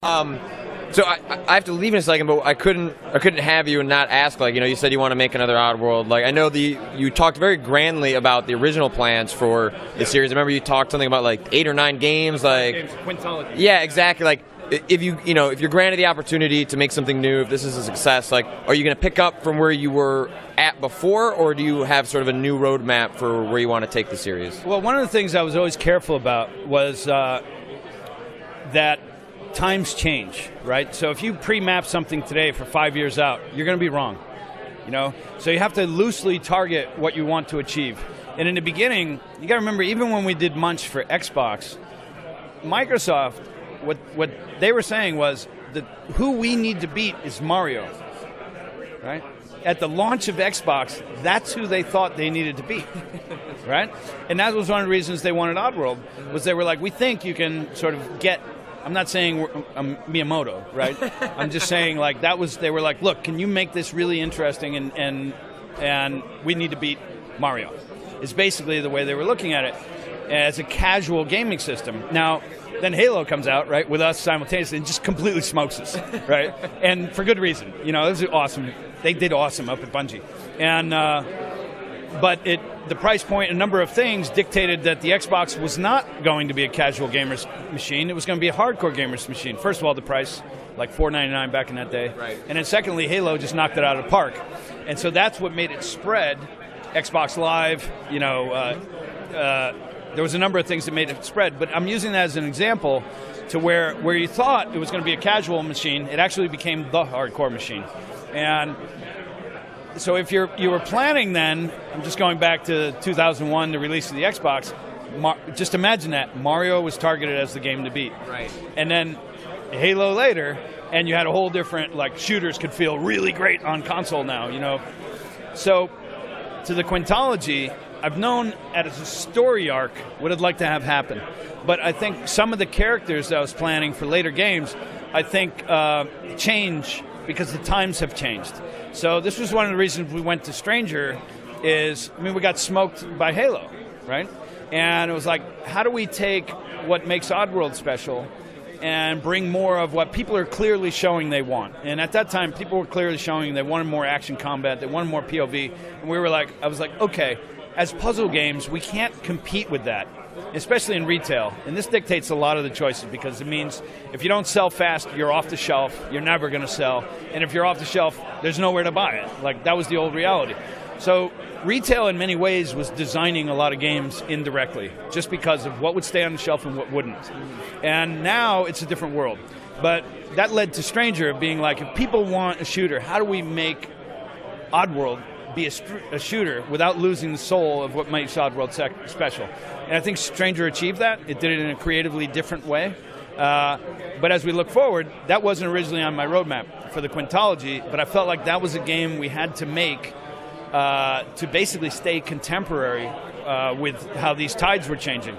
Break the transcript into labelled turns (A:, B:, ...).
A: So I have to leave in a second, but I couldn't have you and not ask. Like, you said you want to make another Oddworld. Like, I know you talked very grandly about the original plans for the series. I remember you talked something about like 8 or 9 games. Like,
B: quintology.
A: Yeah, exactly. Like, if you're granted the opportunity to make something new, if this is a success, like, are you going to pick up from where you were at before, or do you have sort of a new roadmap for where you want to take the series?
B: Well, one of the things I was always careful about was that times change, right? So if you pre-map something today for 5 years out, you're going to be wrong, So you have to loosely target what you want to achieve. And in the beginning, you got to remember, even when we did Munch for Xbox, Microsoft, what they were saying was that who we need to beat is Mario, right? At the launch of Xbox, that's who they thought they needed to beat, right? And that was one of the reasons they wanted Oddworld, was they were like, we think you can sort of get. I'm not saying I'm Miyamoto, right? I'm just saying like they were like, look, can you make this really interesting and we need to beat Mario. It's basically the way they were looking at it as a casual gaming system. Now, then Halo comes out, right, with us simultaneously and just completely smokes us, right? And for good reason. It was awesome. They did awesome up at Bungie. And but the price point, a number of things dictated that the Xbox was not going to be a casual gamer's machine. It was going to be a hardcore gamer's machine. First of all, the price, like $4.99 back in that day.
A: Right.
B: And then secondly, Halo just knocked it out of the park. And so that's what made it spread. Xbox Live, there was a number of things that made it spread. But I'm using that as an example to where you thought it was going to be a casual machine, it actually became the hardcore machine. And so if you were planning then, I'm just going back to 2001, the release of the Xbox, just imagine that. Mario was targeted as the game to beat.
A: Right.
B: And then Halo later, and you had a whole different, like, shooters could feel really great on console now, So to the quintology, I've known as a story arc what I'd like to have happen. But I think some of the characters that I was planning for later games, I think change because the times have changed. So this was one of the reasons we went to Stranger we got smoked by Halo, right? And it was like, how do we take what makes Oddworld special and bring more of what people are clearly showing they want? And at that time, people were clearly showing they wanted more action combat, they wanted more POV. And I was like, okay, as puzzle games, we can't compete with that, especially in retail. And this dictates a lot of the choices because it means if you don't sell fast, you're off the shelf, you're never going to sell. And if you're off the shelf, there's nowhere to buy it. Like, that was the old reality. So retail in many ways was designing a lot of games indirectly, just because of what would stay on the shelf and what wouldn't. And now it's a different world. But that led to Stranger being like, if people want a shooter, how do we make Oddworld be a shooter without losing the soul of what makes Oddworld special? And I think Stranger achieved that. It did it in a creatively different way. But as we look forward, that wasn't originally on my roadmap for the quintology, but I felt like that was a game we had to make to basically stay contemporary with how these tides were changing.